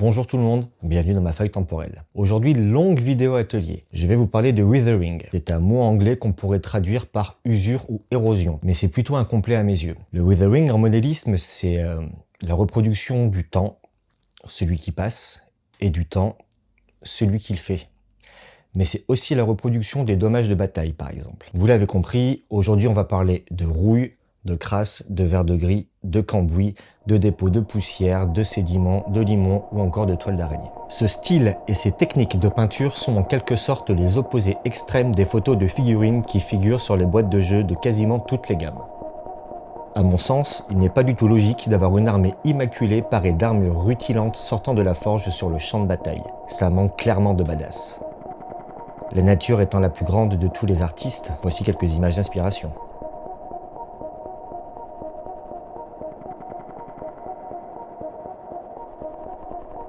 Bonjour tout le monde, bienvenue dans ma feuille temporelle. Aujourd'hui, longue vidéo atelier. Je vais vous parler de withering. C'est un mot anglais qu'on pourrait traduire par usure ou érosion, mais c'est plutôt incomplet à mes yeux. Le withering en modélisme, c'est la reproduction du temps, celui qui passe, et du temps, celui qui le fait. Mais c'est aussi la reproduction des dommages de bataille, par exemple. Vous l'avez compris, aujourd'hui on va parler de rouille, de crasse, de verre de gris, de cambouis, de dépôts de poussière, de sédiments, de limon ou encore de toile d'araignée. Ce style et ces techniques de peinture sont en quelque sorte les opposés extrêmes des photos de figurines qui figurent sur les boîtes de jeux de quasiment toutes les gammes. À mon sens, il n'est pas du tout logique d'avoir une armée immaculée parée d'armures rutilantes sortant de la forge sur le champ de bataille. Ça manque clairement de badass. La nature étant la plus grande de tous les artistes, voici quelques images d'inspiration.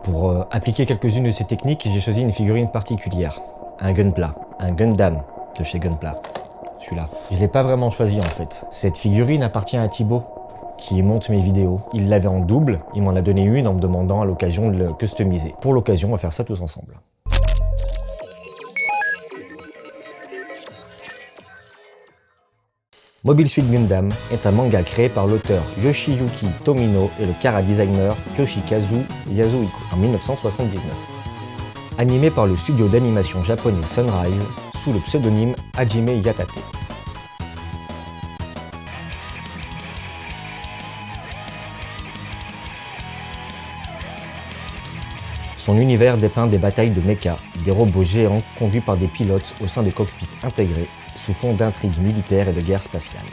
Pour appliquer quelques-unes de ces techniques, j'ai choisi une figurine particulière, un Gunpla, un Gundam de chez Gunpla, celui-là. Je ne l'ai pas vraiment choisi en fait. Cette figurine appartient à Thibaut, qui monte mes vidéos. Il l'avait en double, il m'en a donné une en me demandant à l'occasion de le customiser. Pour l'occasion, on va faire ça tous ensemble. Mobile Suit Gundam est un manga créé par l'auteur Yoshiyuki Tomino et le chara-designer Yoshikazu Yasuhiko en 1979. Animé par le studio d'animation japonais Sunrise sous le pseudonyme Hajime Yatate. Son univers dépeint des batailles de mecha, des robots géants conduits par des pilotes au sein des cockpits intégrés, sous fond d'intrigues militaires et de guerre spatiale.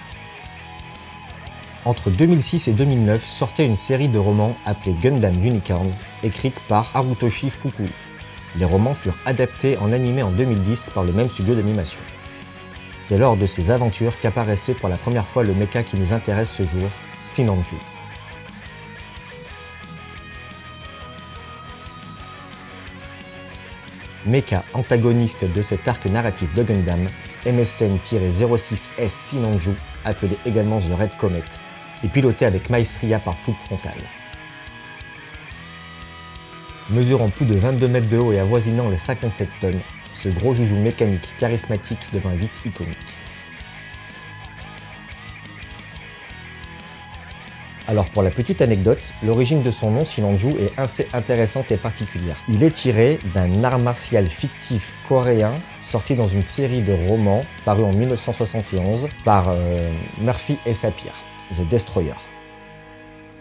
Entre 2006 et 2009 sortait une série de romans appelée Gundam Unicorn, écrite par Harutoshi Fukui. Les romans furent adaptés en animé en 2010 par le même studio d'animation. C'est lors de ces aventures qu'apparaissait pour la première fois le mecha qui nous intéresse ce jour, Sinanju. Mecha antagoniste de cet arc narratif de Gundam, MSN-06S Sinanju, appelé également The Red Comet, est piloté avec maestria par Foot Frontal. Mesurant plus de 22 mètres de haut et avoisinant les 57 tonnes, ce gros joujou mécanique charismatique devint vite iconique. Alors pour la petite anecdote, l'origine de son nom Sinanju est assez intéressante et particulière. Il est tiré d'un art martial fictif coréen sorti dans une série de romans parus en 1971 par Murphy et Sapir, The Destroyer.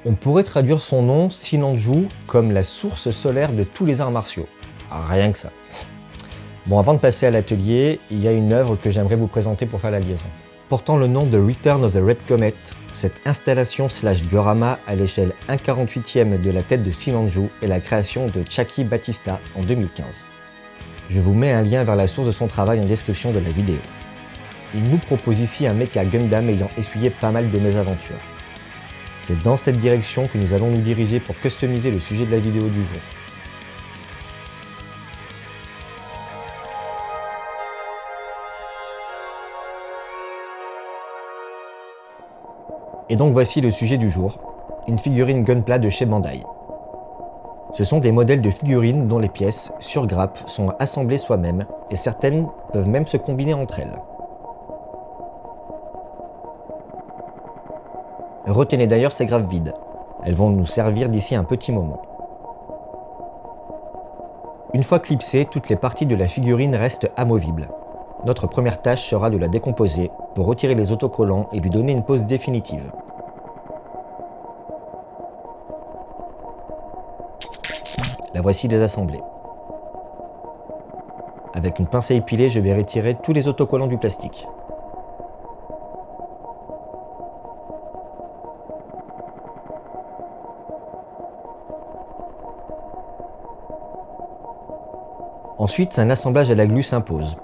On pourrait traduire son nom Sinanju comme la source solaire de tous les arts martiaux. Rien que ça. Bon, avant de passer à l'atelier, il y a une œuvre que j'aimerais vous présenter pour faire la liaison. Portant le nom de Return of the Red Comet, cette installation / diorama à l'échelle 1/48e de la tête de Sinanju est la création de Chaki Batista en 2015. Je vous mets un lien vers la source de son travail en description de la vidéo. Il nous propose ici un mecha Gundam ayant essuyé pas mal de mésaventures. C'est dans cette direction que nous allons nous diriger pour customiser le sujet de la vidéo du jour. Et donc voici le sujet du jour, une figurine Gunpla de chez Bandai. Ce sont des modèles de figurines dont les pièces, sur grappe, sont assemblées soi-même, et certaines peuvent même se combiner entre elles. Retenez d'ailleurs ces grappes vides, elles vont nous servir d'ici un petit moment. Une fois clipsées, toutes les parties de la figurine restent amovibles. Notre première tâche sera de la décomposer pour retirer les autocollants et lui donner une pose définitive. La voici désassemblée. Avec une pince à épiler, je vais retirer tous les autocollants du plastique. Ensuite, un assemblage à la glu s'impose.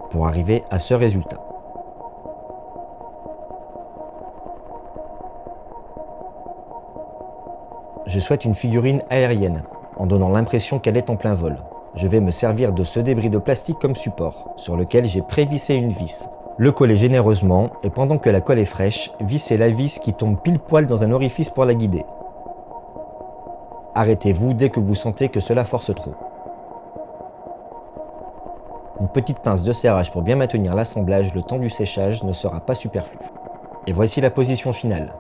Pour arriver à ce résultat. Je souhaite une figurine aérienne, en donnant l'impression qu'elle est en plein vol. Je vais me servir de ce débris de plastique comme support, sur lequel j'ai prévissé une vis. Le coller généreusement, et pendant que la colle est fraîche, vissez la vis qui tombe pile poil dans un orifice pour la guider. Arrêtez-vous dès que vous sentez que cela force trop. Une petite pince de serrage pour bien maintenir l'assemblage le temps du séchage ne sera pas superflu. Et voici la position finale.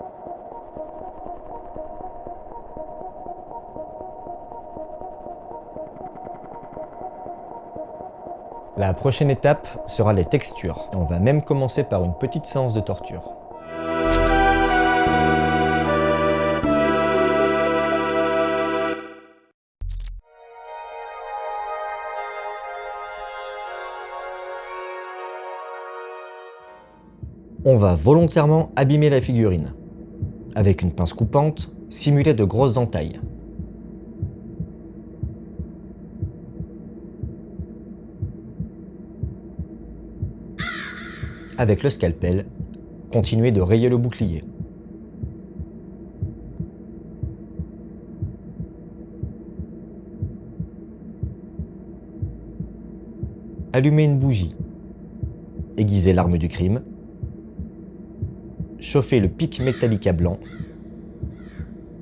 La prochaine étape sera les textures. On va même commencer par une petite séance de torture. On va volontairement abîmer la figurine. Avec une pince coupante, simuler de grosses entailles. Avec le scalpel, continuez de rayer le bouclier. Allumez une bougie. Aiguisez l'arme du crime. Chauffez le pic Metallica blanc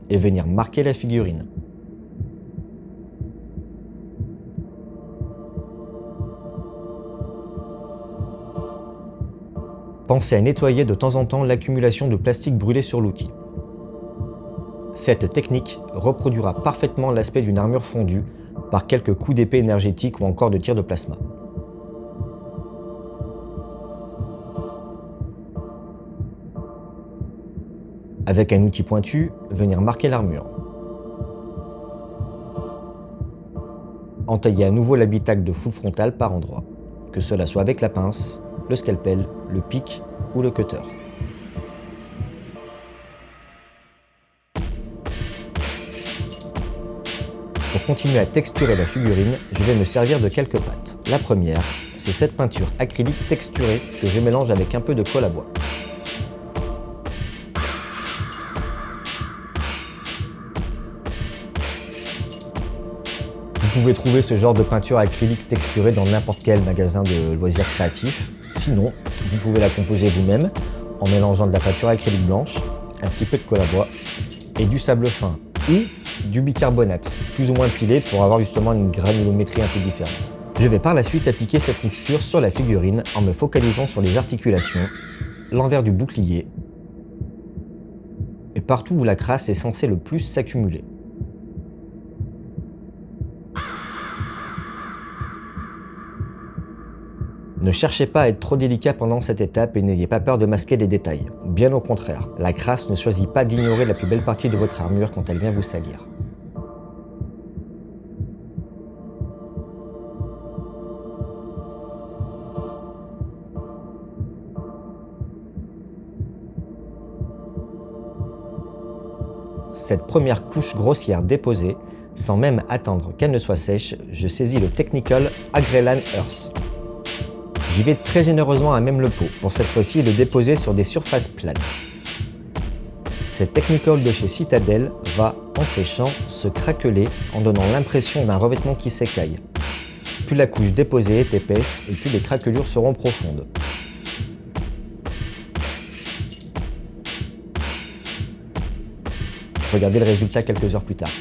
et venir marquer la figurine. Pensez à nettoyer de temps en temps l'accumulation de plastique brûlé sur l'outil. Cette technique reproduira parfaitement l'aspect d'une armure fondue par quelques coups d'épée énergétiques ou encore de tir de plasma. Avec un outil pointu, venir marquer l'armure. Entaillez à nouveau l'habitacle de full frontal par endroits, que cela soit avec la pince, le scalpel, le pic ou le cutter. Pour continuer à texturer la figurine, je vais me servir de quelques pâtes. La première, c'est cette peinture acrylique texturée que je mélange avec un peu de colle à bois. Vous pouvez trouver ce genre de peinture acrylique texturée dans n'importe quel magasin de loisirs créatifs. Sinon, vous pouvez la composer vous-même en mélangeant de la peinture acrylique blanche, un petit peu de colle à bois et du sable fin ou du bicarbonate, plus ou moins pilé pour avoir justement une granulométrie un peu différente. Je vais par la suite appliquer cette mixture sur la figurine en me focalisant sur les articulations, l'envers du bouclier et partout où la crasse est censée le plus s'accumuler. Ne cherchez pas à être trop délicat pendant cette étape et n'ayez pas peur de masquer les détails. Bien au contraire, la crasse ne choisit pas d'ignorer la plus belle partie de votre armure quand elle vient vous salir. Cette première couche grossière déposée, sans même attendre qu'elle ne soit sèche, je saisis le Technical Agrellan Earth. J'y vais très généreusement à même le pot, pour cette fois-ci le déposer sur des surfaces planes. Cette Technical de chez Citadel va, en séchant, se craqueler en donnant l'impression d'un revêtement qui s'écaille. Plus la couche déposée est épaisse et plus les craquelures seront profondes. Regardez le résultat quelques heures plus tard.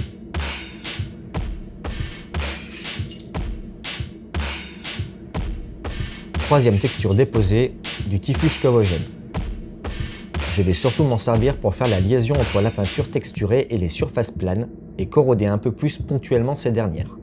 Troisième texture déposée, du Typhus Covogen. Je vais surtout m'en servir pour faire la liaison entre la peinture texturée et les surfaces planes et corroder un peu plus ponctuellement ces dernières.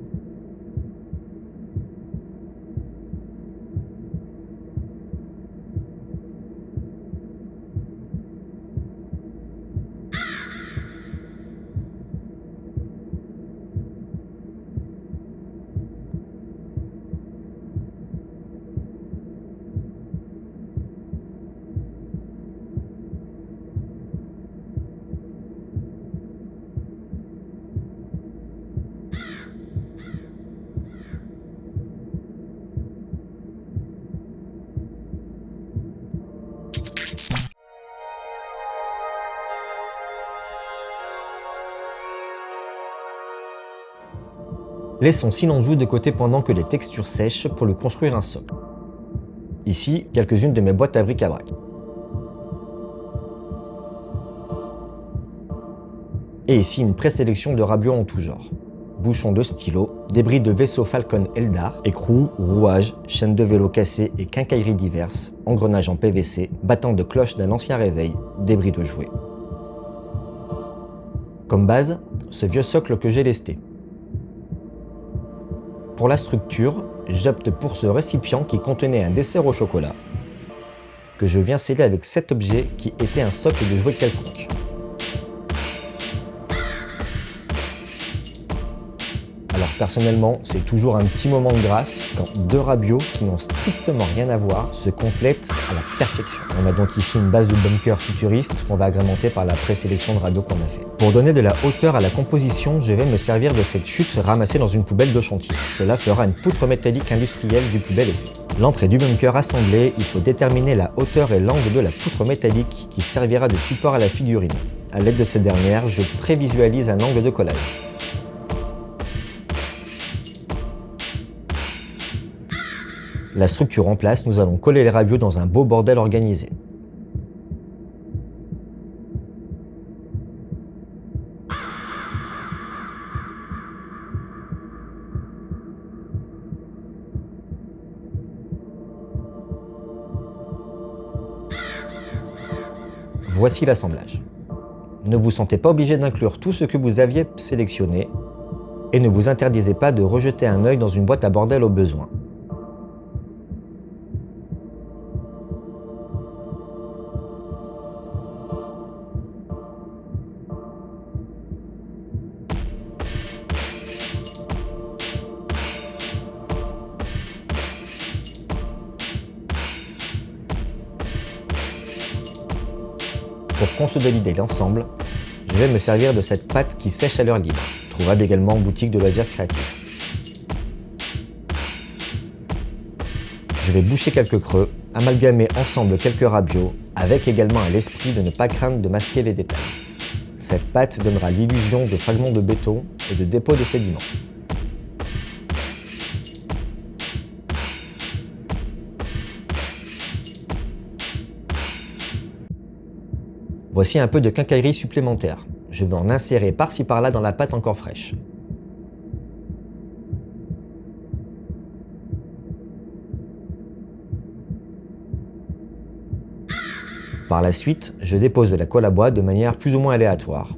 Laissons Sinanju de côté pendant que les textures sèchent pour lui construire un socle. Ici, quelques-unes de mes boîtes à bric-à-brac. Et ici, une présélection de rabios en tout genre. Bouchons de stylo, débris de vaisseaux Falcon Eldar, écrous, rouages, chaînes de vélo cassées et quincailleries diverses, engrenages en PVC, battants de cloche d'un ancien réveil, débris de jouets. Comme base, ce vieux socle que j'ai lesté. Pour la structure, j'opte pour ce récipient qui contenait un dessert au chocolat, que je viens sceller avec cet objet qui était un socle de jouet quelconque. Alors personnellement, c'est toujours un petit moment de grâce quand deux rabios qui n'ont strictement rien à voir se complètent à la perfection. On a donc ici une base de bunker futuriste qu'on va agrémenter par la présélection de rabios qu'on a fait. Pour donner de la hauteur à la composition, je vais me servir de cette chute ramassée dans une poubelle de chantier. Cela fera une poutre métallique industrielle du plus bel effet. L'entrée du bunker assemblée, il faut déterminer la hauteur et l'angle de la poutre métallique qui servira de support à la figurine. À l'aide de cette dernière, je prévisualise un angle de collage. La structure en place, nous allons coller les rabios dans un beau bordel organisé. Voici l'assemblage. Ne vous sentez pas obligé d'inclure tout ce que vous aviez sélectionné et ne vous interdisez pas de rejeter un œil dans une boîte à bordel au besoin. Pour consolider l'ensemble, je vais me servir de cette pâte qui sèche à l'heure libre, trouvable également en boutique de loisirs créatifs. Je vais boucher quelques creux, amalgamer ensemble quelques rabios, avec également à l'esprit de ne pas craindre de masquer les détails. Cette pâte donnera l'illusion de fragments de béton et de dépôts de sédiments. Voici un peu de quincaillerie supplémentaire. Je vais en insérer par-ci par-là dans la pâte encore fraîche. Par la suite, je dépose de la colle à bois de manière plus ou moins aléatoire.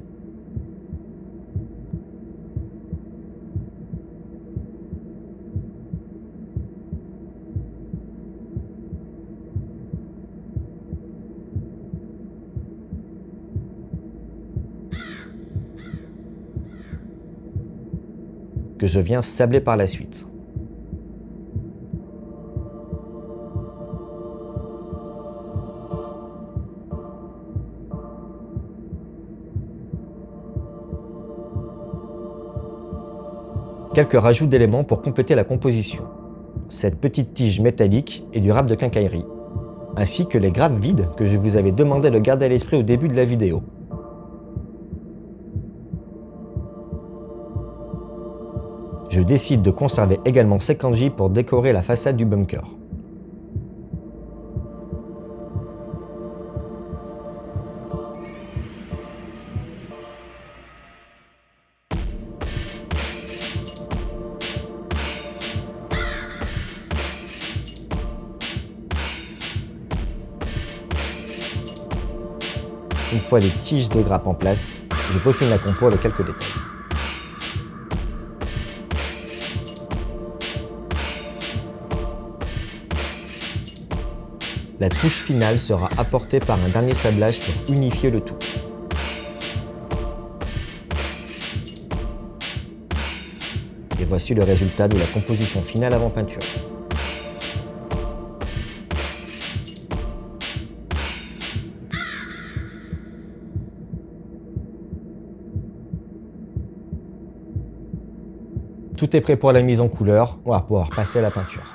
Que je viens sabler par la suite. Quelques rajouts d'éléments pour compléter la composition. Cette petite tige métallique et du râpe de quincaillerie, ainsi que les grappes vides que je vous avais demandé de garder à l'esprit au début de la vidéo. Je décide de conserver également ces kanji pour décorer la façade du bunker. Une fois les tiges de grappe en place, je peaufine la compo avec quelques détails. La touche finale sera apportée par un dernier sablage pour unifier le tout. Et voici le résultat de la composition finale avant peinture. Tout est prêt pour la mise en couleur, on va pouvoir passer à la peinture.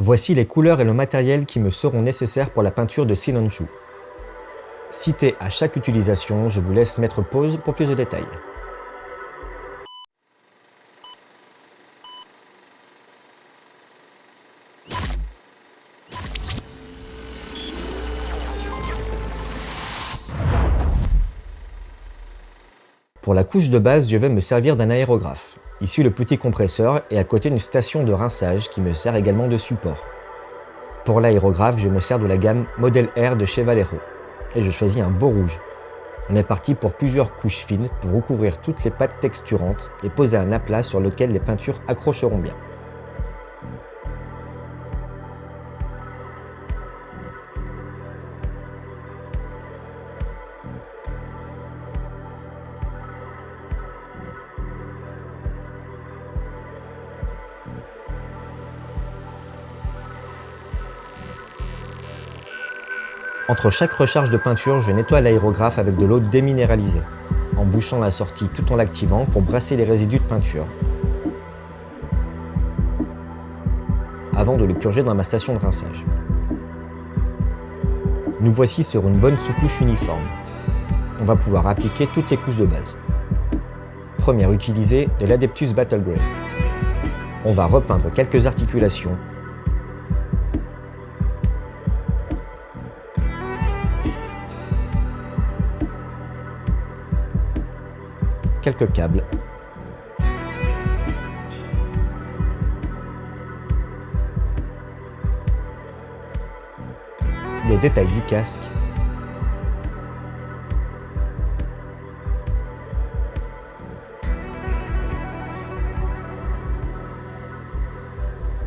Voici les couleurs et le matériel qui me seront nécessaires pour la peinture de Sinanju. cités à chaque utilisation, je vous laisse mettre pause pour plus de détails. Pour la couche de base, je vais me servir d'un aérographe. Ici le petit compresseur et à côté une station de rinçage qui me sert également de support. Pour l'aérographe, je me sers de la gamme Model R de chez Valero. Et je choisis un beau rouge. On est parti pour plusieurs couches fines pour recouvrir toutes les pattes texturantes et poser un aplat sur lequel les peintures accrocheront bien. Entre chaque recharge de peinture, je nettoie l'aérographe avec de l'eau déminéralisée, en bouchant la sortie tout en l'activant pour brasser les résidus de peinture, avant de le purger dans ma station de rinçage. Nous voici sur une bonne sous-couche uniforme. On va pouvoir appliquer toutes les couches de base. Première utilisée, de l'Adeptus Battle Grey. On va repeindre quelques articulations, quelques câbles, des détails du casque,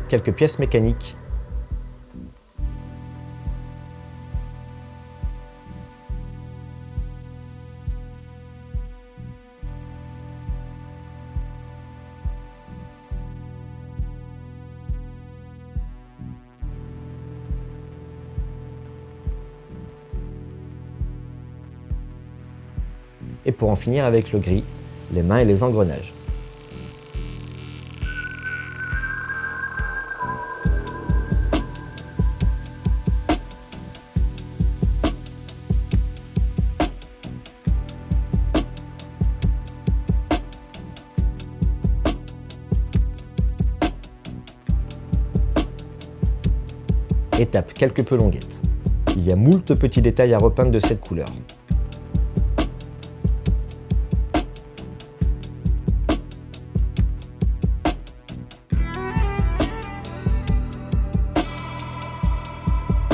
quelques pièces mécaniques, et pour en finir avec le gris, les mains et les engrenages. Étape quelque peu longuette. Il y a moult petits détails à repeindre de cette couleur.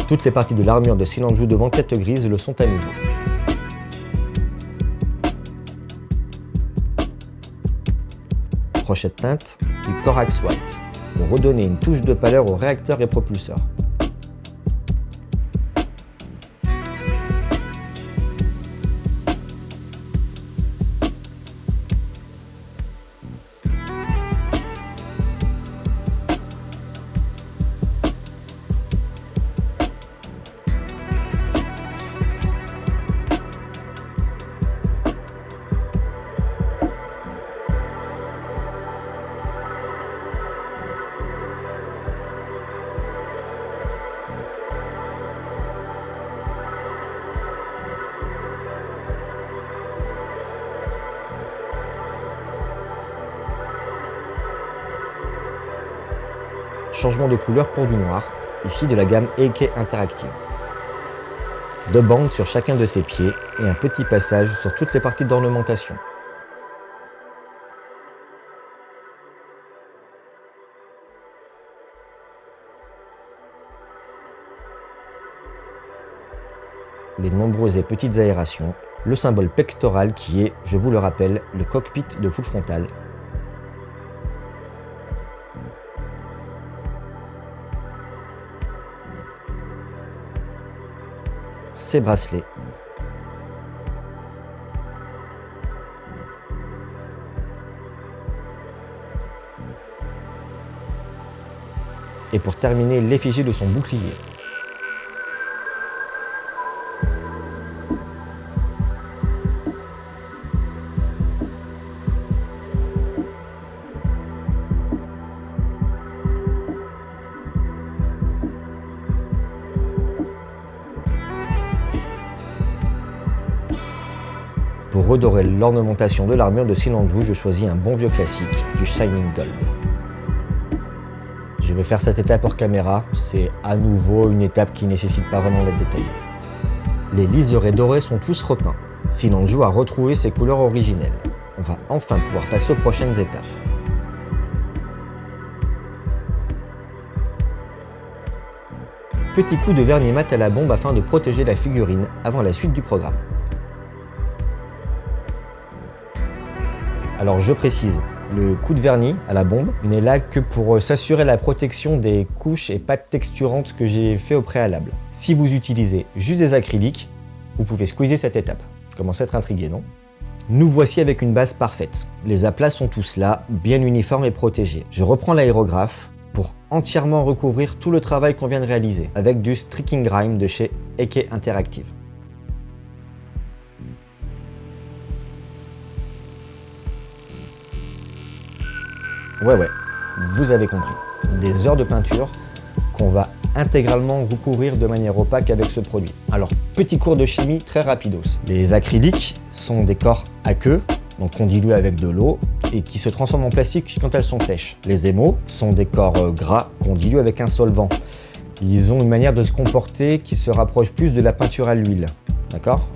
Toutes les parties de l'armure de Sinanju devant tête grise le sont à nouveau. Prochaine teinte, du Corax White, pour redonner une touche de pâleur au réacteur et propulseur. Changement de couleur pour du noir, ici de la gamme AK Interactive. 2 bandes sur chacun de ses pieds et un petit passage sur toutes les parties d'ornementation. Les nombreuses et petites aérations, le symbole pectoral qui est, je vous le rappelle, le cockpit de full frontal. Ses bracelets. Et pour terminer, l'effigie de son bouclier. Pour redorer l'ornementation de l'armure de Sinanju, je choisis un bon vieux classique, du Shining Gold. Je vais faire cette étape hors caméra, c'est à nouveau une étape qui ne nécessite pas vraiment d'être détaillée. Les liserés dorés sont tous repeints. Sinanju a retrouvé ses couleurs originelles. On va enfin pouvoir passer aux prochaines étapes. Petit coup de vernis mat à la bombe afin de protéger la figurine avant la suite du programme. Alors je précise, le coup de vernis à la bombe n'est là que pour s'assurer la protection des couches et pâtes texturantes que j'ai fait au préalable. Si vous utilisez juste des acryliques, vous pouvez squeezer cette étape. Commencez à être intrigué, non? Nous voici avec une base parfaite. Les aplats sont tous là, bien uniformes et protégés. Je reprends l'aérographe pour entièrement recouvrir tout le travail qu'on vient de réaliser avec du Streaking Grime de chez Eke Interactive. Ouais, vous avez compris. Des heures de peinture qu'on va intégralement recouvrir de manière opaque avec ce produit. Alors, petit cours de chimie très rapidos. Les acryliques sont des corps aqueux, donc qu'on dilue avec de l'eau, et qui se transforment en plastique quand elles sont sèches. Les émaux sont des corps gras qu'on dilue avec un solvant. Ils ont une manière de se comporter qui se rapproche plus de la peinture à l'huile. D'accord ?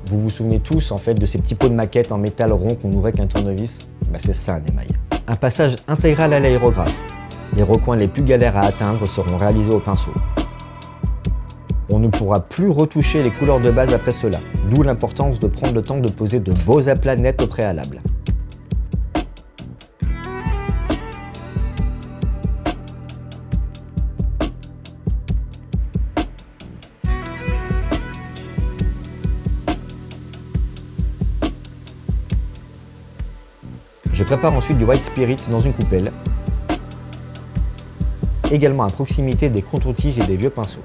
Vous vous souvenez tous en fait de ces petits pots de maquette en métal rond qu'on ouvrait avec un tournevis ? C'est ça un émail. Un passage intégral à l'aérographe. Les recoins les plus galères à atteindre seront réalisés au pinceau. On ne pourra plus retoucher les couleurs de base après cela, d'où l'importance de prendre le temps de poser de beaux aplats nets au préalable. Je prépare ensuite du White Spirit dans une coupelle, également à proximité des contours-tiges et des vieux pinceaux.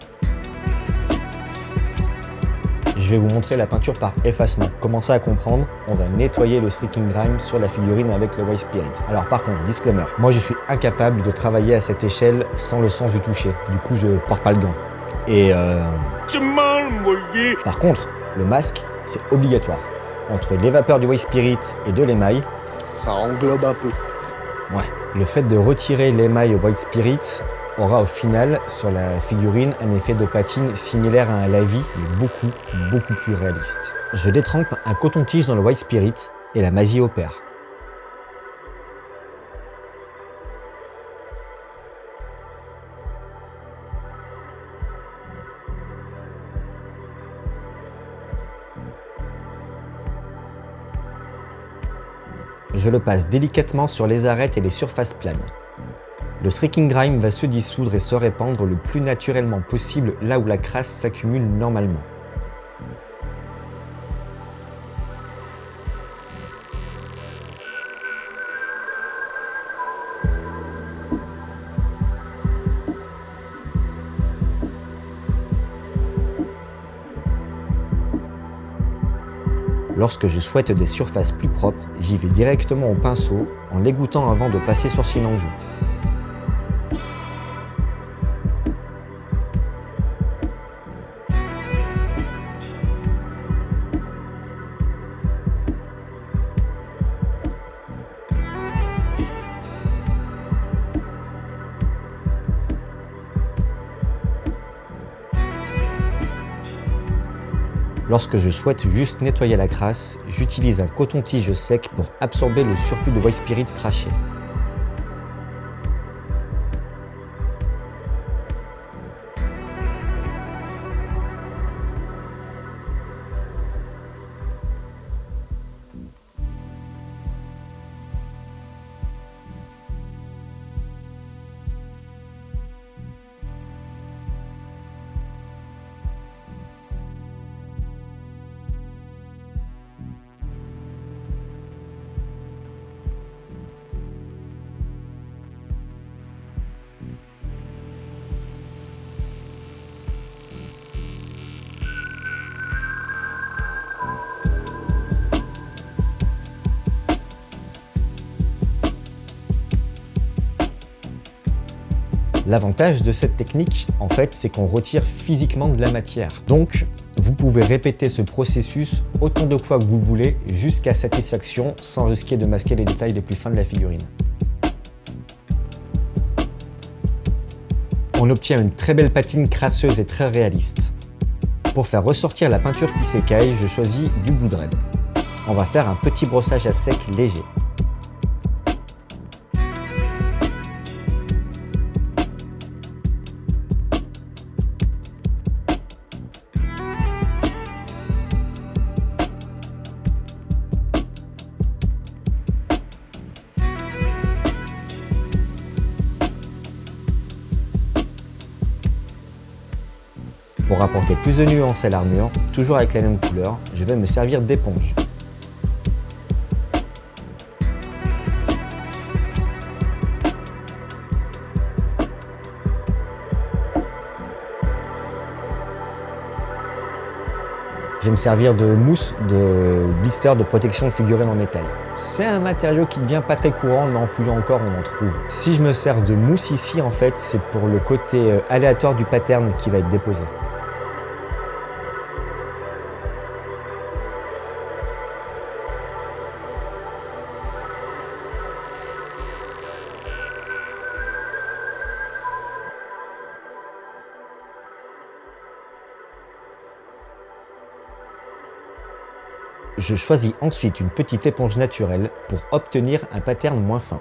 Je vais vous montrer la peinture par effacement. Commencez à comprendre, on va nettoyer le Streaking Grime sur la figurine avec le White Spirit. Alors par contre, disclaimer, moi je suis incapable de travailler à cette échelle sans le sens du toucher. Du coup, je porte pas le gant. Et par contre, le masque, c'est obligatoire. Entre les vapeurs du White Spirit et de l'émail, ça englobe un peu. Ouais. Le fait de retirer l'émail au White Spirit aura au final sur la figurine un effet de patine similaire à un lavis, mais beaucoup plus réaliste. Je détrempe un coton-tige dans le White Spirit et la magie opère. Je le passe délicatement sur les arêtes et les surfaces planes. Le Streaking Grime va se dissoudre et se répandre le plus naturellement possible là où la crasse s'accumule normalement. Lorsque je souhaite des surfaces plus propres, j'y vais directement au pinceau en l'égouttant avant de passer sur Sinanju. Lorsque je souhaite juste nettoyer la crasse, j'utilise un coton-tige sec pour absorber le surplus de White Spirit craché. L'avantage de cette technique, en fait, c'est qu'on retire physiquement de la matière. Donc, Vous pouvez répéter ce processus autant de fois que vous voulez jusqu'à satisfaction sans risquer de masquer les détails les plus fins de la figurine. On obtient une très belle patine crasseuse et très réaliste. Pour faire ressortir la peinture qui s'écaille, je choisis du Blue Dread. On va faire un petit brossage à sec léger. Pour apporter plus de nuances à l'armure, toujours avec la même couleur, je vais me servir d'éponge. Je vais me servir de mousse, de blister de protection de figurines en métal. C'est un matériau qui devient pas très courant, mais en fouillant encore, on en trouve. Si je me sers de mousse ici, en fait, c'est pour le côté aléatoire du pattern qui va être déposé. Je choisis ensuite une petite éponge naturelle pour obtenir un pattern moins fin.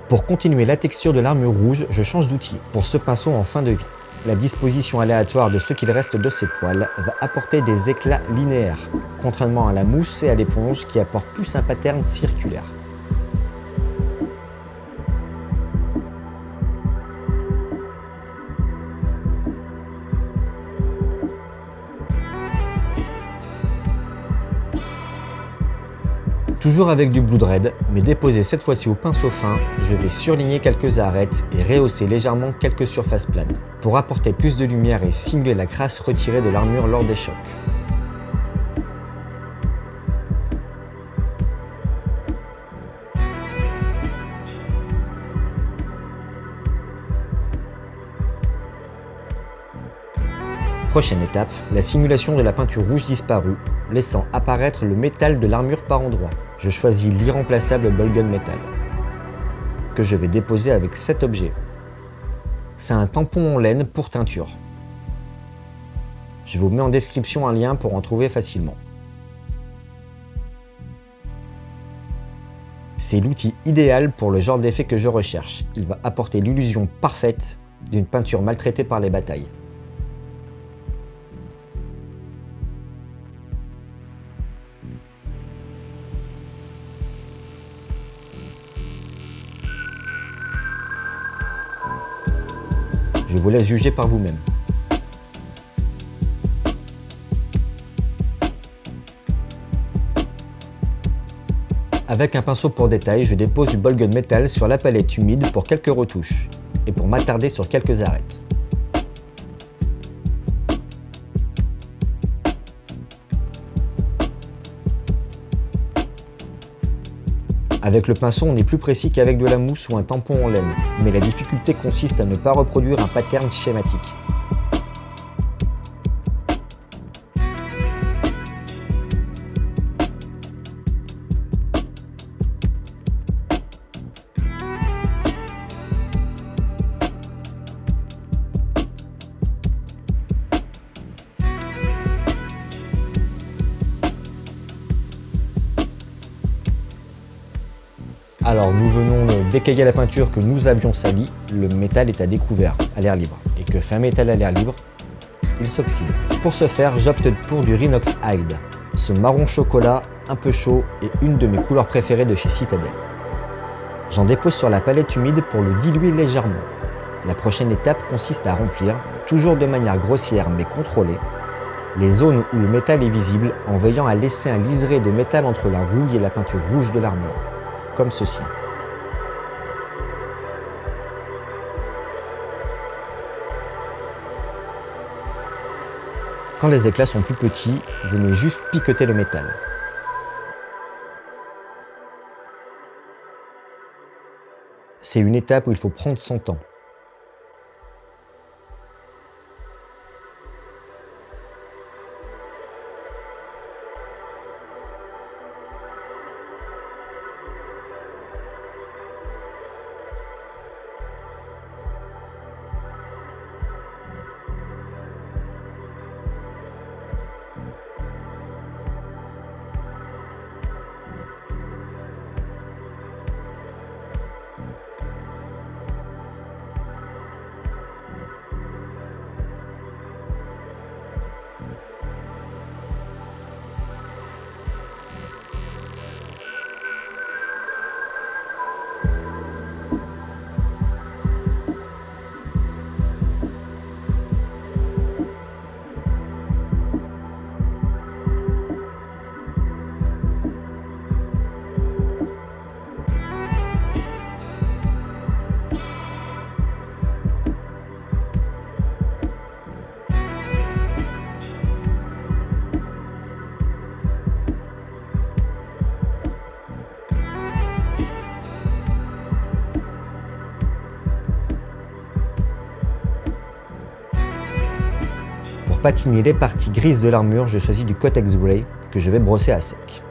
Pour continuer la texture de l'armure rouge, je change d'outil pour ce pinceau en fin de vie. La disposition aléatoire de ce qu'il reste de ses poils va apporter des éclats linéaires, contrairement à la mousse et à l'éponge qui apportent plus un pattern circulaire. Toujours avec du Blue Dread, mais déposé cette fois-ci au pinceau fin, je vais surligner quelques arêtes et rehausser légèrement quelques surfaces planes, pour apporter plus de lumière et simuler la crasse retirée de l'armure lors des chocs. Prochaine étape, la simulation de la peinture rouge disparue, laissant apparaître le métal de l'armure par endroits. Je choisis l'irremplaçable Ball Gun Metal, que je vais déposer avec cet objet. C'est un tampon en laine pour teinture. Je vous mets en description un lien pour en trouver facilement. C'est l'outil idéal pour le genre d'effet que je recherche. Il va apporter l'illusion parfaite d'une peinture maltraitée par les batailles. Je vous laisse juger par vous-même. Avec un pinceau pour détail, je dépose du Ball Gun Metal sur la palette humide pour quelques retouches et pour m'attarder sur quelques arêtes. Avec le pinceau, on est plus précis qu'avec de la mousse ou un tampon en laine, mais la difficulté consiste à ne pas reproduire un pattern schématique. Alors nous venons d'écailler la peinture que nous avions salie, le métal est à découvert, à l'air libre. Et que fait un métal à l'air libre, il s'oxyde. Pour ce faire, j'opte pour du Rhinox Hide, ce marron chocolat un peu chaud et une de mes couleurs préférées de chez Citadel. J'en dépose sur la palette humide pour le diluer légèrement. La prochaine étape consiste à remplir, toujours de manière grossière mais contrôlée, les zones où le métal est visible en veillant à laisser un liseré de métal entre la rouille et la peinture rouge de l'armure, comme ceci. Quand les éclats sont plus petits, venez juste piqueter le métal. C'est une étape où il faut prendre son temps. Pour patiner les parties grises de l'armure, je choisis du Cotex Grey que je vais brosser à sec.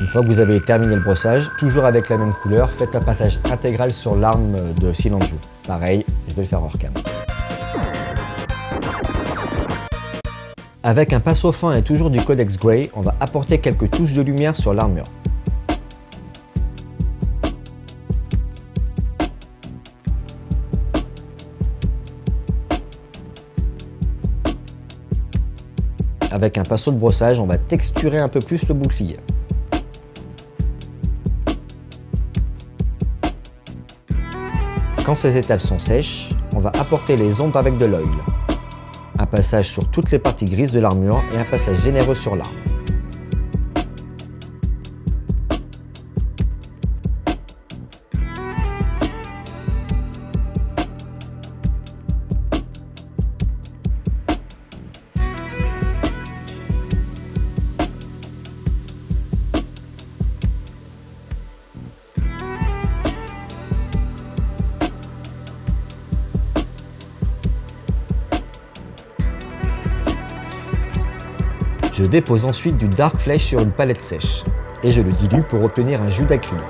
Une fois que vous avez terminé le brossage, toujours avec la même couleur, faites un passage intégral sur l'arme de Silenju. Pareil, je vais le faire hors cam. Avec un pinceau fin et toujours du Codex Grey, on va apporter quelques touches de lumière sur l'armure. Avec un pinceau de brossage, on va texturer un peu plus le bouclier. Quand ces étapes sont sèches, on va apporter les ombres avec de l'oil. Un passage sur toutes les parties grises de l'armure et un passage généreux sur l'arme. Je dépose ensuite du Dark Flesh sur une palette sèche et je le dilue pour obtenir un jus d'acrylique.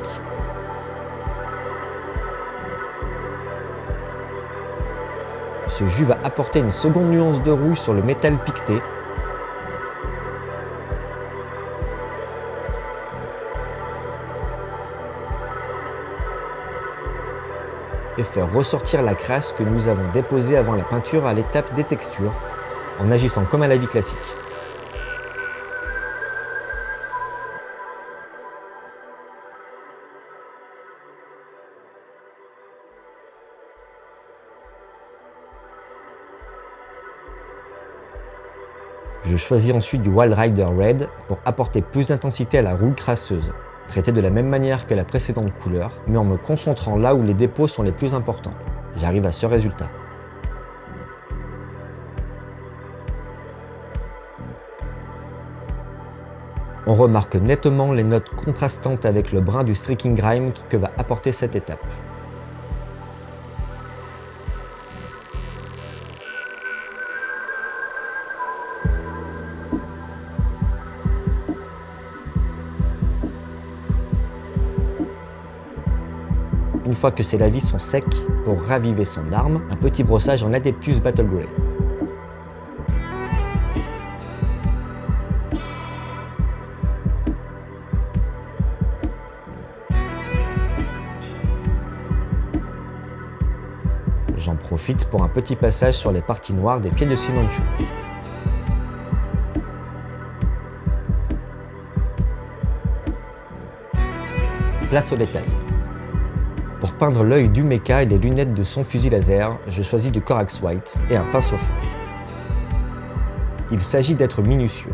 Ce jus va apporter une seconde nuance de rouge sur le métal piqueté et faire ressortir la crasse que nous avons déposée avant la peinture à l'étape des textures en agissant comme à la vie classique. Je choisis ensuite du Wild Rider Red pour apporter plus d'intensité à la rouille crasseuse, traitée de la même manière que la précédente couleur, mais en me concentrant là où les dépôts sont les plus importants. J'arrive à ce résultat. On remarque nettement les notes contrastantes avec le brun du Streaking Grime que va apporter cette étape. Une fois que ces lavis sont secs, pour raviver son arme, un petit brossage en Adeptus Battle Grey. J'en profite pour un petit passage sur les parties noires des pieds de Sinanju. Place au détail. Pour peindre l'œil du mecha et les lunettes de son fusil laser, je choisis du Corax White et un pinceau fin. Il s'agit d'être minutieux.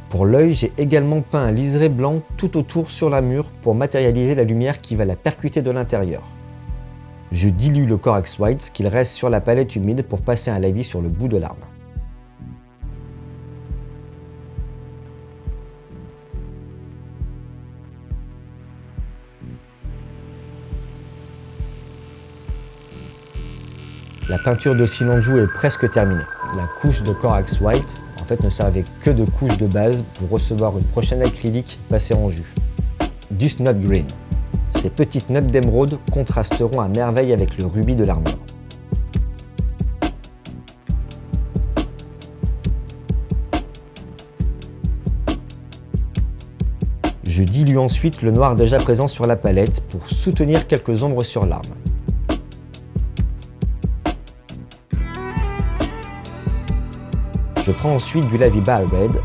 Pour l'œil, j'ai également peint un liseré blanc tout autour sur la mûre pour matérialiser la lumière qui va la percuter de l'intérieur. Je dilue le Corax White qu'il reste sur la palette humide pour passer un lavis sur le bout de l'arme. La peinture de Sinanju est presque terminée. La couche de Corax White ne servait que de couche de base pour recevoir une prochaine acrylique passée en jus. Du Snot Green. Ces petites notes d'émeraude contrasteront à merveille avec le rubis de l'armure. Je dilue ensuite le noir déjà présent sur la palette pour soutenir quelques ombres sur l'arme. Je prends ensuite du Laviba Red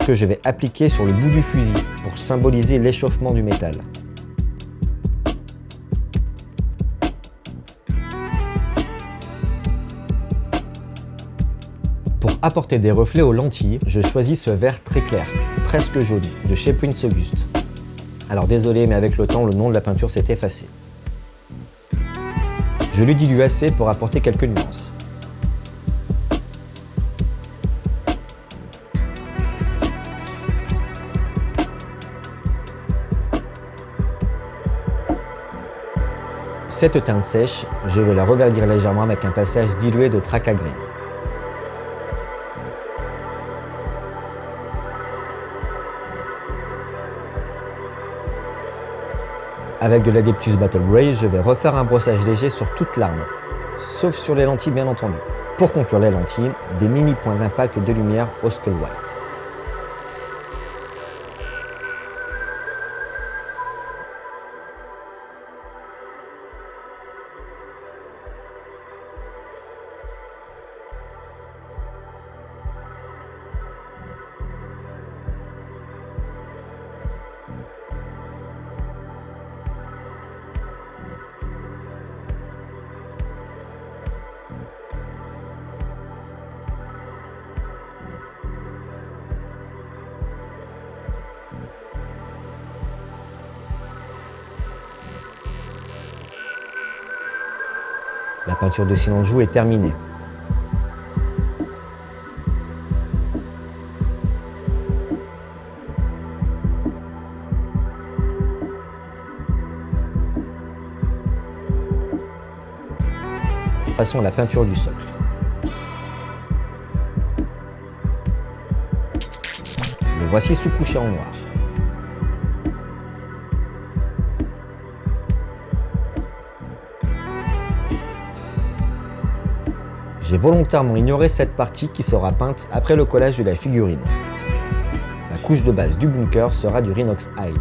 que je vais appliquer sur le bout du fusil pour symboliser l'échauffement du métal. Pour apporter des reflets aux lentilles, je choisis ce vert très clair, presque jaune, de chez Prince August. Alors désolé, mais avec le temps, le nom de la peinture s'est effacé. Je le dilue assez pour apporter quelques nuances. Cette teinte sèche, je vais la reverdir légèrement avec un passage dilué de Traca Green. Avec de l'Adeptus Battle Grey, je vais refaire un brossage léger sur toute l'arme, sauf sur les lentilles bien entendu. Pour conclure les lentilles, des mini points d'impact de lumière au Skull White. La peinture de Sinanju est terminée. Passons à la peinture du socle. Le voici sous-couché en noir. J'ai volontairement ignoré cette partie qui sera peinte après le collage de la figurine. La couche de base du bunker sera du Rhinox Hide.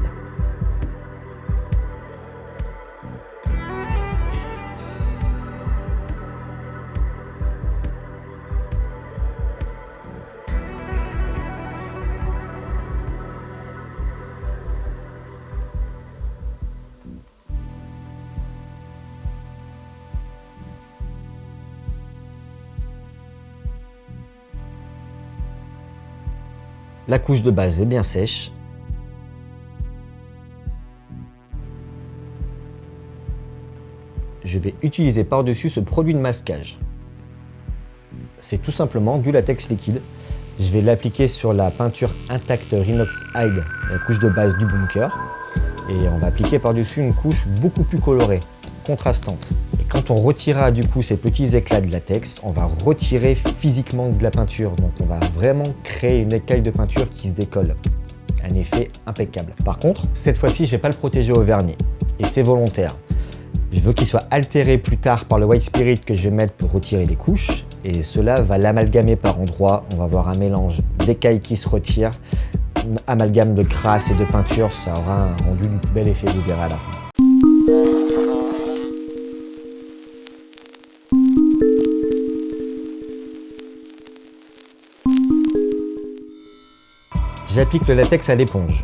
La couche de base est bien sèche. Je vais utiliser par-dessus ce produit de masquage. C'est tout simplement du latex liquide. Je vais l'appliquer sur la peinture intacte Rhinox Hide, la couche de base du bunker. Et on va appliquer par-dessus une couche beaucoup plus colorée, contrastante. Et quand on retirera du coup ces petits éclats de latex, on va retirer physiquement de la peinture. Donc on va vraiment créer une écaille de peinture qui se décolle. Un effet impeccable. Par contre, cette fois-ci, je ne vais pas le protéger au vernis. Et c'est volontaire. Je veux qu'il soit altéré plus tard par le White Spirit que je vais mettre pour retirer les couches. et cela va l'amalgamer par endroits. On va avoir un mélange d'écailles qui se retirent, amalgame de crasse et de peinture, ça aura un rendu du bel effet, vous verrez à la fin. J'applique le latex à l'éponge.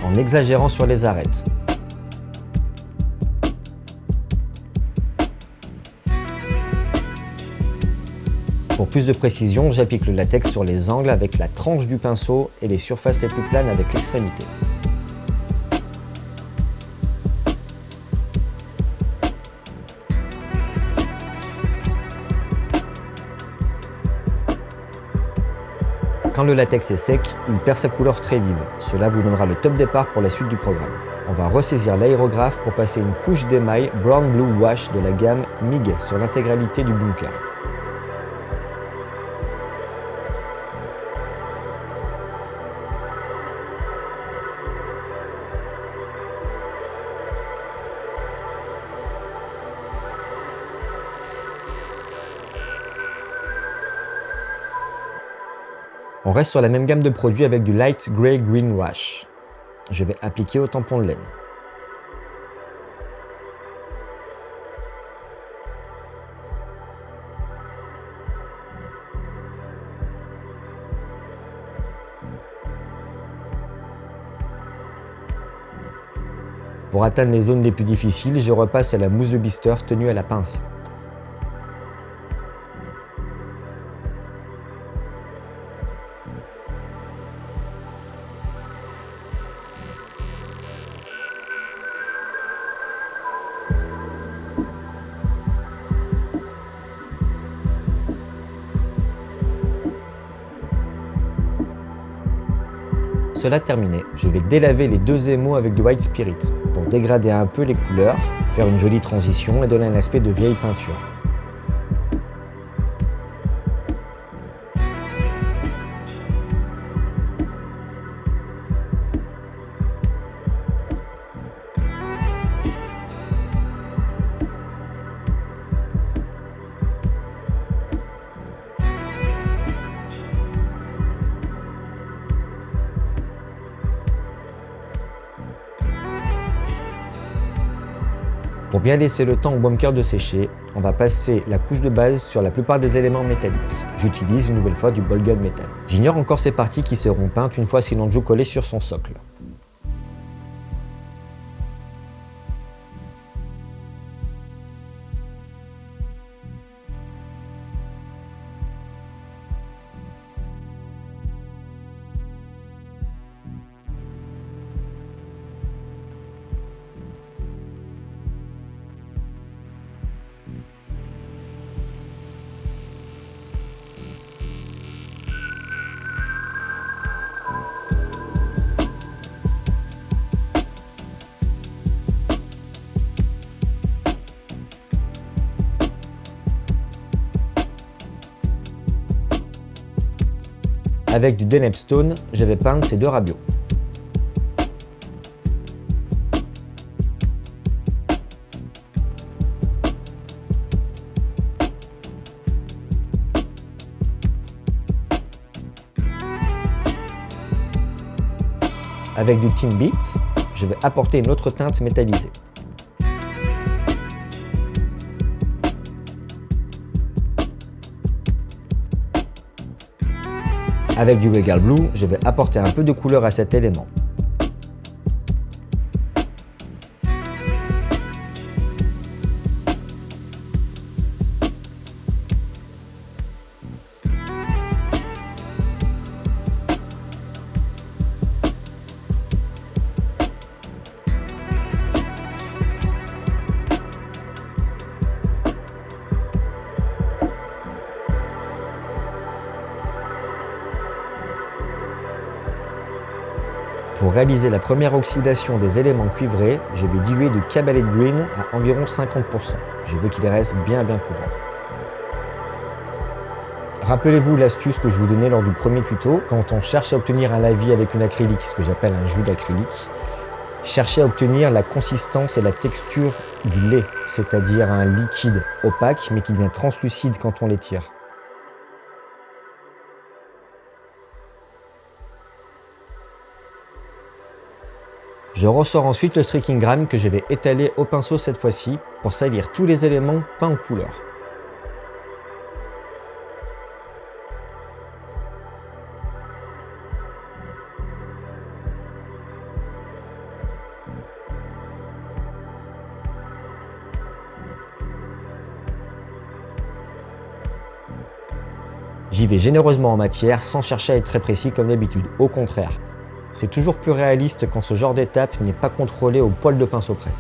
En exagérant sur les arêtes. Pour plus de précision, j'applique le latex sur les angles avec la tranche du pinceau et les surfaces les plus planes avec l'extrémité. Quand le latex est sec, il perd sa couleur très vive. Cela vous donnera le top départ pour la suite du programme. On va ressaisir l'aérographe pour passer une couche d'émail Brown Blue Wash de la gamme MIG sur l'intégralité du bunker. On reste sur la même gamme de produits avec du Light Grey Green Wash. Je vais appliquer au tampon de laine. Pour atteindre les zones les plus difficiles, je repasse à la mousse de blister tenue à la pince. Cela terminé, je vais délaver les deux émaux avec du White Spirit pour dégrader un peu les couleurs, faire une jolie transition et donner un aspect de vieille peinture. Pour bien laisser le temps au bunker de sécher, on va passer la couche de base sur la plupart des éléments métalliques. J'utilise une nouvelle fois du ball gun métal. J'ignore encore ces parties qui seront peintes une fois Sinanju collé sur son socle. Avec du Deneb Stone, je vais peindre ces deux rabios. Avec du Tin Beat, je vais apporter une autre teinte métallisée. Avec du Regal Blue, je vais apporter un peu de couleur à cet élément. Pour réaliser la première oxydation des éléments cuivrés, je vais diluer du Cabalet Green à environ 50%. Je veux qu'il reste bien couvrant. Rappelez-vous l'astuce que je vous donnais lors du premier tuto, quand on cherche à obtenir un lavis avec une acrylique, ce que j'appelle un jus d'acrylique, cherchez à obtenir la consistance et la texture du lait, c'est-à-dire un liquide opaque mais qui devient translucide quand on l'étire. Je ressors ensuite le streaking grime que je vais étaler au pinceau cette fois-ci pour salir tous les éléments peints en couleur. J'y vais généreusement en matière sans chercher à être très précis comme d'habitude, au contraire. C'est toujours plus réaliste quand ce genre d'étape n'est pas contrôlé au poil de pinceau près.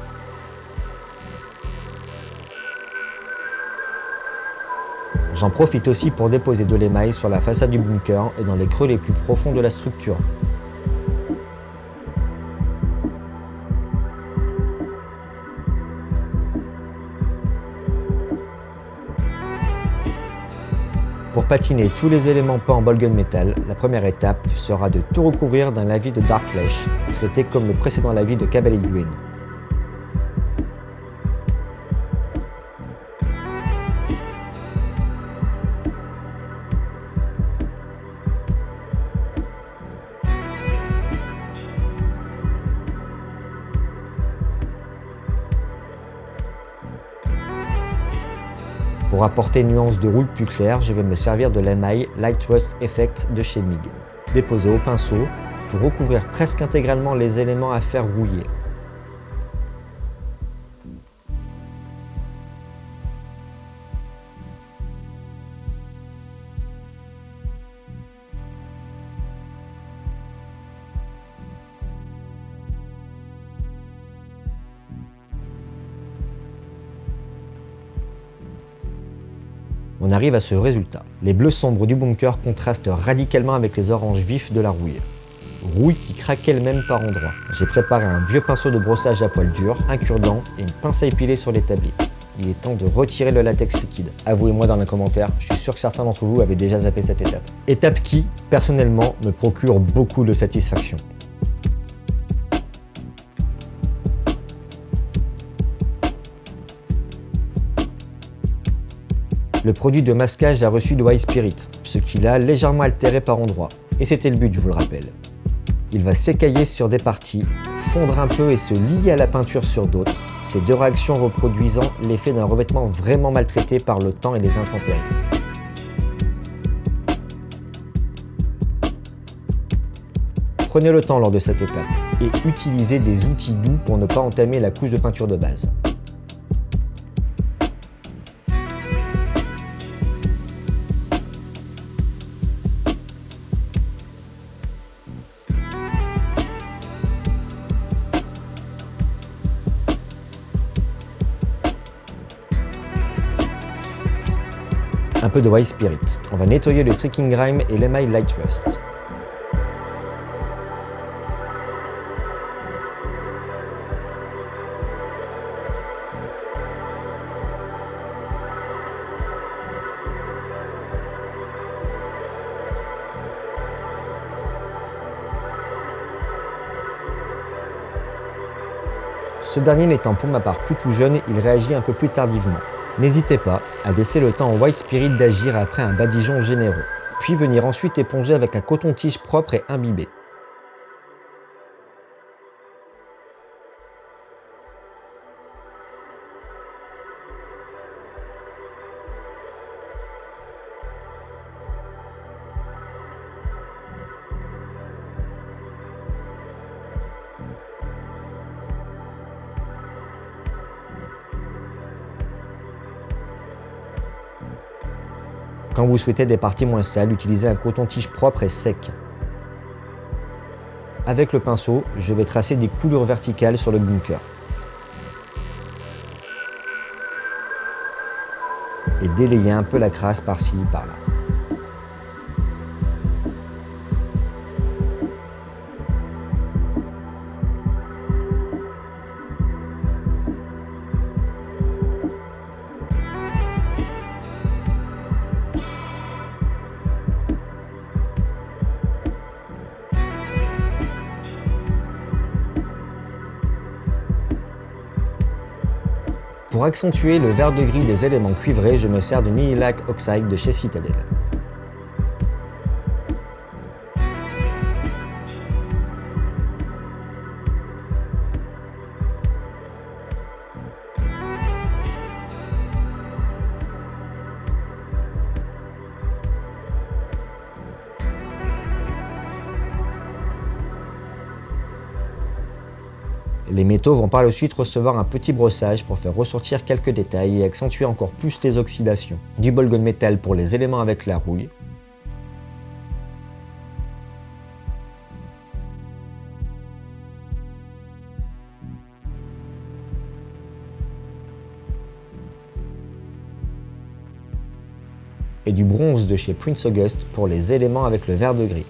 J'en profite aussi pour déposer de l'émail sur la façade du bunker et dans les creux les plus profonds de la structure. Pour patiner tous les éléments peints en ball gun métal, la première étape sera de tout recouvrir d'un lavis de Dark Flesh, traité comme le précédent lavis de Cavalry Green. Pour apporter une nuance de rouille plus claire, je vais me servir de l'émail Light Rust Effect de chez MIG, déposé au pinceau pour recouvrir presque intégralement les éléments à faire rouiller. On arrive à ce résultat. Les bleus sombres du bunker contrastent radicalement avec les oranges vifs de la rouille. Rouille qui craque elle-même par endroits. J'ai préparé un vieux pinceau de brossage à poil dur, un cure-dent et une pince à épiler sur l'établi. Il est temps de retirer le latex liquide. Avouez-moi dans les commentaires, je suis sûr que certains d'entre vous avaient déjà zappé cette étape. Étape qui, personnellement, me procure beaucoup de satisfaction. Le produit de masquage a reçu de White Spirit, ce qui l'a légèrement altéré par endroits. Et c'était le but, je vous le rappelle. Il va s'écailler sur des parties, fondre un peu et se lier à la peinture sur d'autres, ces deux réactions reproduisant l'effet d'un revêtement vraiment maltraité par le temps et les intempéries. Prenez le temps lors de cette étape et utilisez des outils doux pour ne pas entamer la couche de peinture de base. Un peu de White Spirit. On va nettoyer le streaking grime et l'émail Light Rust. Ce dernier n'étant pour ma part plus tout jeune, il réagit un peu plus tardivement. N'hésitez pas à laisser le temps au White Spirit d'agir après un badigeon généreux, puis venir ensuite éponger avec un coton-tige propre et imbibé. Quand vous souhaitez des parties moins sales, utilisez un coton-tige propre et sec. Avec le pinceau, je vais tracer des coulures verticales sur le bunker. Et délayer un peu la crasse par-ci, par-là. Pour accentuer le vert de gris des éléments cuivrés, je me sers de Lilac Oxide de chez Citadel. Les métaux vont par la suite recevoir un petit brossage pour faire ressortir quelques détails et accentuer encore plus les oxydations. Du Bolgon Metal pour les éléments avec la rouille. Et du bronze de chez Prince August pour les éléments avec le vert de gris.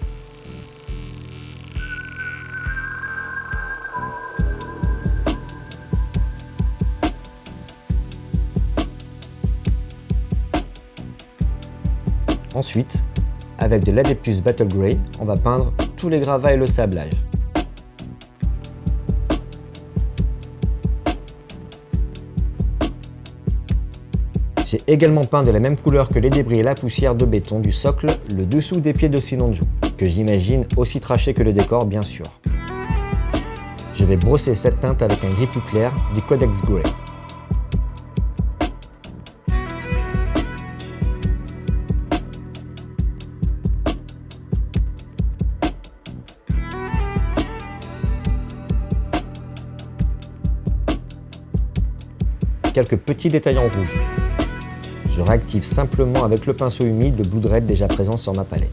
Ensuite, avec de l'Adeptus Battle Grey, on va peindre tous les gravats et le sablage. J'ai également peint de la même couleur que les débris et la poussière de béton du socle, le dessous des pieds de Sinanju, que j'imagine aussi traché que le décor bien sûr. Je vais brosser cette teinte avec un gris plus clair du Codex Grey. Quelques petits détails en rouge. Je réactive simplement avec le pinceau humide le Blood Red déjà présent sur ma palette.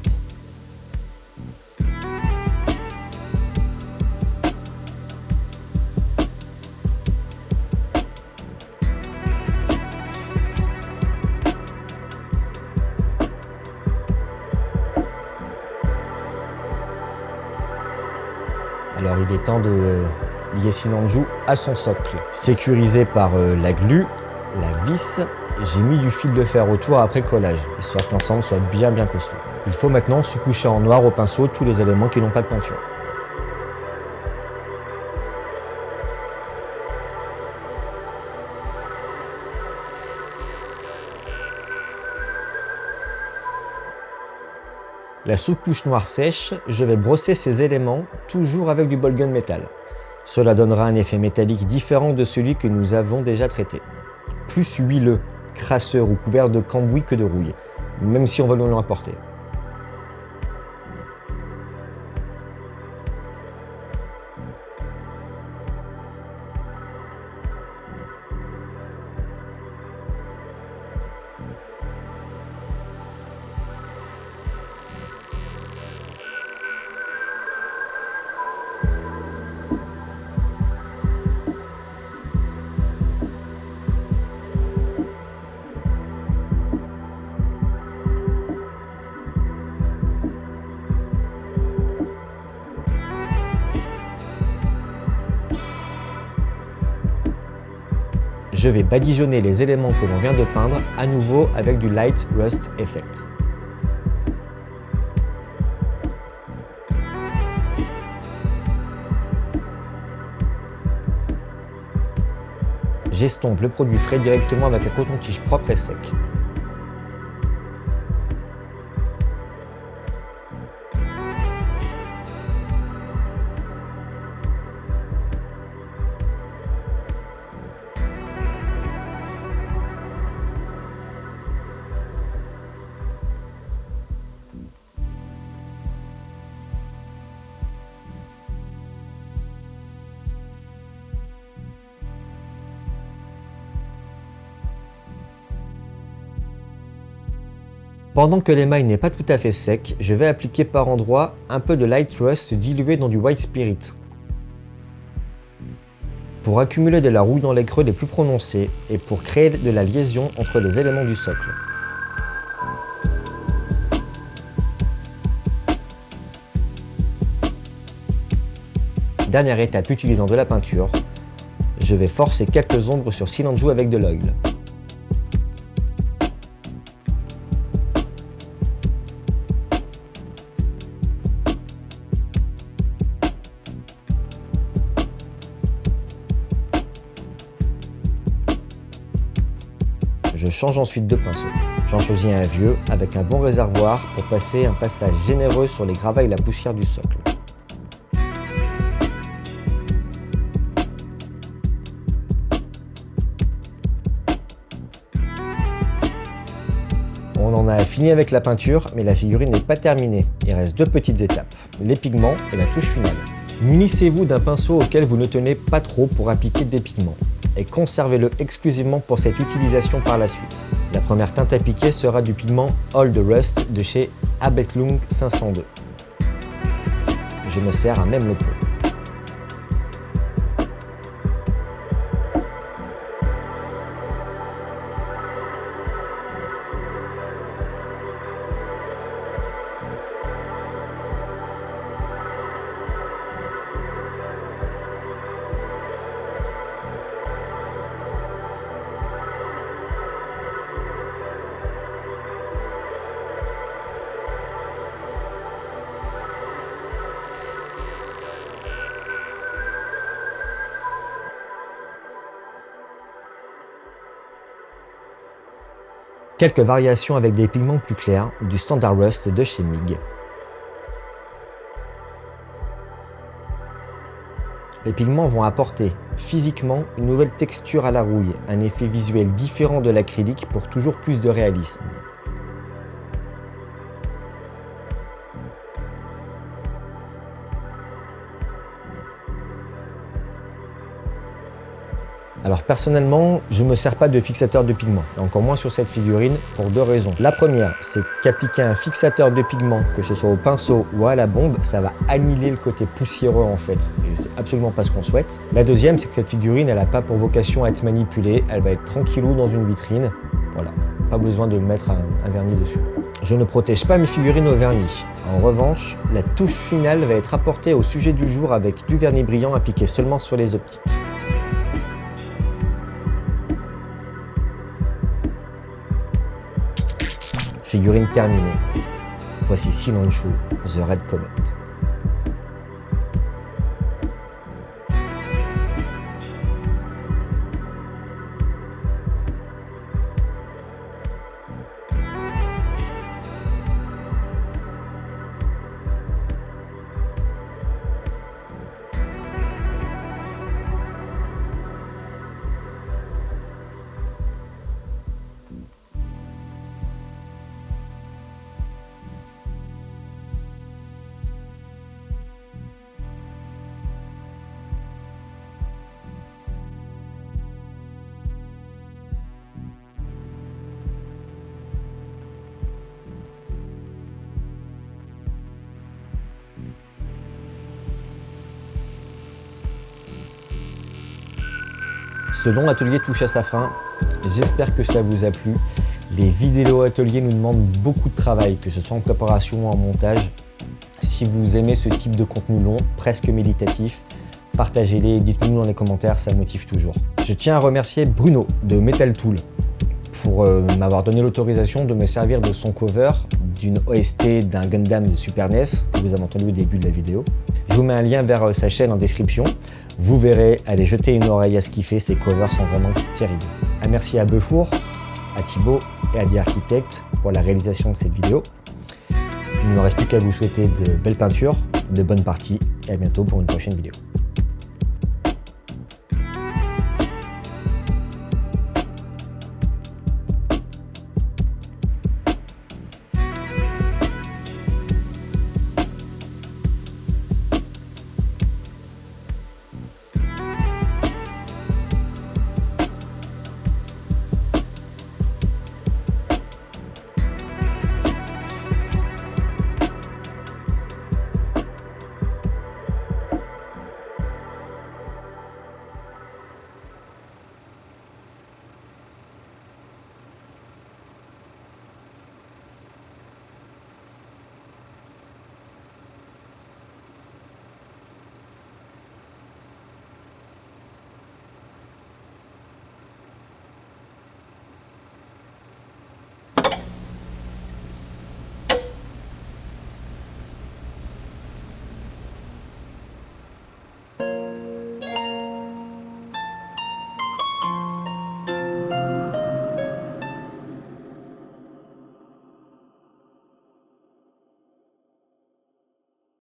Alors il est temps de lier Sinanju à son socle. Sécurisé par la glu, la vis, j'ai mis du fil de fer autour après collage, histoire que l'ensemble soit bien costaud. Il faut maintenant sous-coucher en noir au pinceau tous les éléments qui n'ont pas de peinture. La sous-couche noire sèche, je vais brosser ces éléments toujours avec du Bolgon Metal. Cela donnera un effet métallique différent de celui que nous avons déjà traité. Plus huileux, crasseur ou couvert de cambouis que de rouille, même si on va nous l'apporter. Je vais badigeonner les éléments que l'on vient de peindre à nouveau avec du Light Rust Effect. J'estompe le produit frais directement avec un coton-tige propre et sec. Pendant que l'émail n'est pas tout à fait sec, je vais appliquer par endroits un peu de Light Rust dilué dans du White Spirit pour accumuler de la rouille dans les creux les plus prononcés et pour créer de la liaison entre les éléments du socle. Dernière étape utilisant de la peinture, je vais forcer quelques ombres sur Sinanju avec de l'oil. Je change ensuite de pinceau. J'en choisis un vieux avec un bon réservoir pour passer un passage généreux sur les gravats et la poussière du socle. On en a fini avec la peinture, mais la figurine n'est pas terminée. Il reste deux petites étapes, les pigments et la touche finale. Munissez-vous d'un pinceau auquel vous ne tenez pas trop pour appliquer des pigments et conservez-le exclusivement pour cette utilisation par la suite. La première teinte appliquée sera du pigment Old Rust de chez Abethlung 502. Je me sers à même le pot. Quelques variations avec des pigments plus clairs, du Standard Rust de chez MIG. Les pigments vont apporter physiquement une nouvelle texture à la rouille, un effet visuel différent de l'acrylique pour toujours plus de réalisme. Alors personnellement, je ne me sers pas de fixateur de pigment, encore moins sur cette figurine, pour deux raisons. La première, c'est qu'appliquer un fixateur de pigment, que ce soit au pinceau ou à la bombe, ça va annihiler le côté poussiéreux en fait, et c'est absolument pas ce qu'on souhaite. La deuxième, c'est que cette figurine, elle n'a pas pour vocation à être manipulée, elle va être tranquillou dans une vitrine, voilà, pas besoin de mettre un vernis dessus. Je ne protège pas mes figurines au vernis. En revanche, la touche finale va être apportée au sujet du jour avec du vernis brillant appliqué seulement sur les optiques. Figurine terminée. Voici Sinanchu, The Red Comet. Ce long atelier touche à sa fin, j'espère que ça vous a plu. Les vidéos ateliers nous demandent beaucoup de travail, que ce soit en préparation ou en montage. Si vous aimez ce type de contenu long, presque méditatif, partagez-les et dites-nous dans les commentaires, ça motive toujours. Je tiens à remercier Bruno de Metal Tool pour m'avoir donné l'autorisation de me servir de son cover d'une OST d'un Gundam de Super NES que vous avez entendu au début de la vidéo. Je vous mets un lien vers sa chaîne en description. Vous verrez, allez jeter une oreille à ce qu'il fait, ses covers sont vraiment terribles. Un merci à Beufour, à Thibaut et à The Architect pour la réalisation de cette vidéo. Il ne me reste plus qu'à vous souhaiter de belles peintures, de bonnes parties et à bientôt pour une prochaine vidéo.